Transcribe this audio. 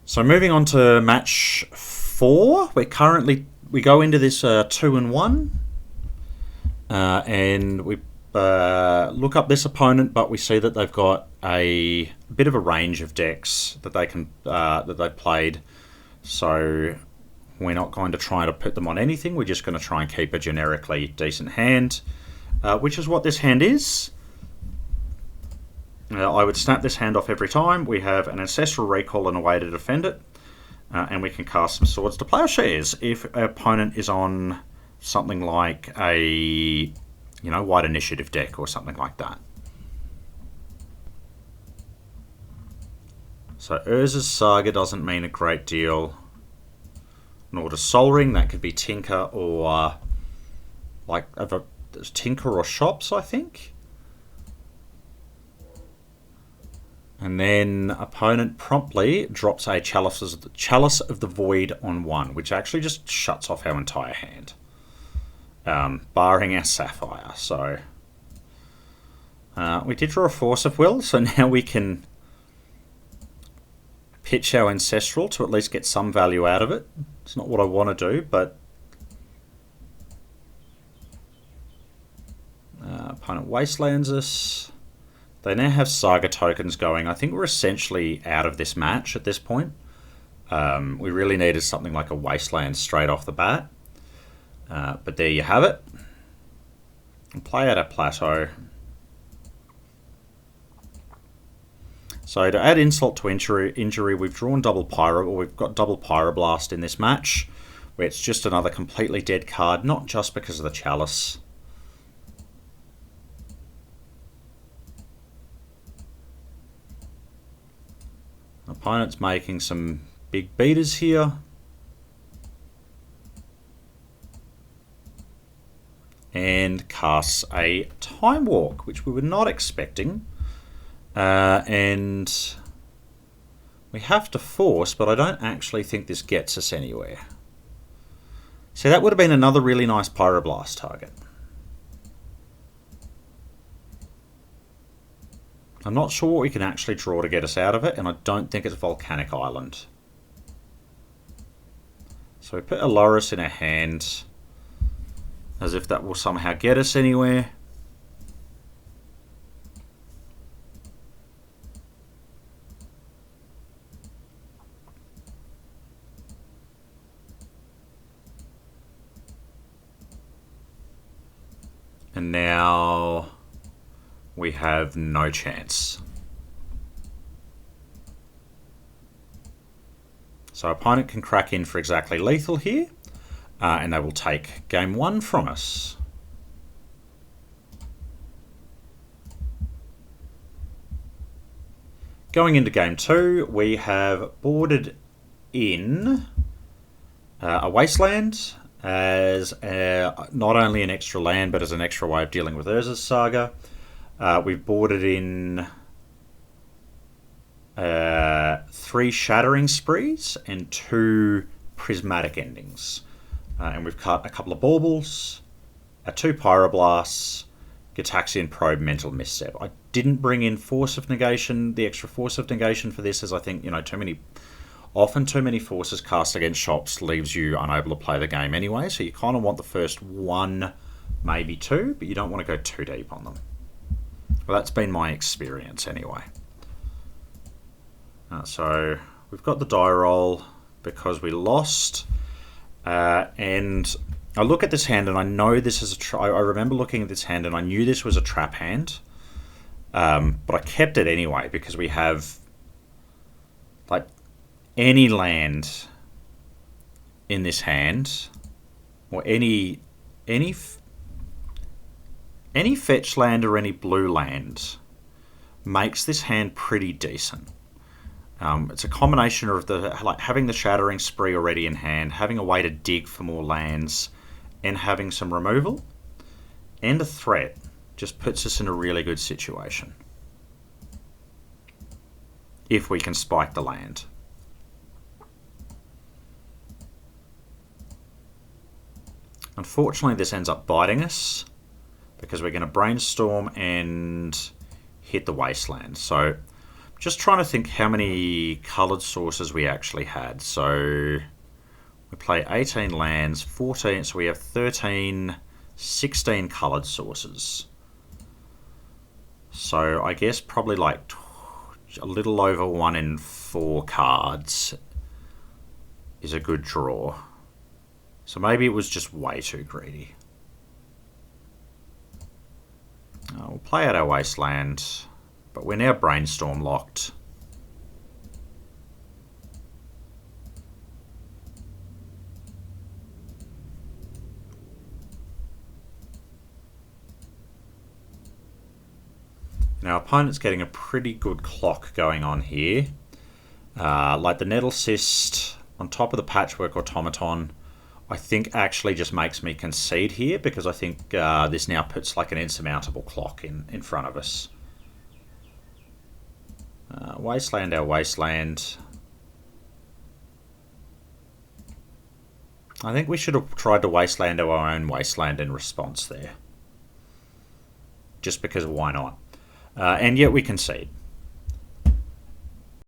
So moving on to match 4, we go into this 2-1, and we look up this opponent, but we see that they've got a bit of a range of decks that they've played. So we're not going to try to put them on anything. We're just going to try and keep a generically decent hand, which is what this hand is. I would snap this hand off every time. We have an Ancestral Recall and a way to defend it. And we can cast some Swords to Plowshares if our opponent is on something like a, White Initiative deck or something like that. So Urza's Saga doesn't mean a great deal. Nor does Sol Ring. That could be Tinker or Tinker or Shops, I think. And then opponent promptly drops a Chalice of the Void on 1, which actually just shuts off our entire hand, barring our Sapphire. So we did draw a Force of Will, so now we can pitch our Ancestral to at least get some value out of it. It's not what I want to do, but opponent wastelands us. They now have Saga tokens going. I think we're essentially out of this match at this point. We really needed something like a Wasteland straight off the bat. But there you have it. And play out a Plateau. So to add insult to injury, we've drawn we've got double Pyroblast in this match, where it's just another completely dead card, not just because of the Chalice. Opponent's making some big beaters here. And casts a Time Walk, which we were not expecting. And we have to force, but I don't actually think this gets us anywhere. So that would have been another really nice Pyroblast target. I'm not sure what we can actually draw to get us out of it, and I don't think it's Volcanic Island. So we put a Lurrus in our hand, as if that will somehow get us anywhere. And now we have no chance. So opponent can crack in for exactly lethal here, and they will take game 1 from us. Going into game 2, we have boarded in a Wasteland as not only an extra land, but as an extra way of dealing with Urza's Saga. We've boarded in 3 Shattering Sprees and 2 Prismatic Endings. And we've cut a couple of Baubles, 2 Pyroblasts, Gitaxian Probe, Mental Misstep. I didn't bring in Force of Negation, the extra Force of Negation for this, as I think, often too many forces cast against shops leaves you unable to play the game anyway, so you kind of want the first 1, maybe 2, but you don't want to go too deep on them. Well, that's been my experience anyway. So we've got the die roll because we lost. And I look at this hand and I know this is I remember looking at this hand and I knew this was a trap hand. But I kept it anyway because we have any land in this hand, or any fetch land or any blue land makes this hand pretty decent. It's a combination of having the Shattering Spree already in hand, having a way to dig for more lands, and having some removal and a threat just puts us in a really good situation if we can spike the land. Unfortunately, this ends up biting us because we're going to Brainstorm and hit the Wasteland. So I'm Just trying to think how many coloured sources we actually had. So we play 18 lands, 14, so we have 13, 16 coloured sources. So I guess probably like a little over 1 in 4 cards is a good draw. So maybe it was just way too greedy. We'll play out our Wasteland, but we're now Brainstorm locked. Now, our opponent's getting a pretty good clock going on here. Like the Nettle Cyst on top of the Patchwork Automaton, I think actually just makes me concede here because I think this now puts like an insurmountable clock in front of us. Wasteland our Wasteland. I think we should have tried to Wasteland our own Wasteland in response there. Just because why not? And yet we concede.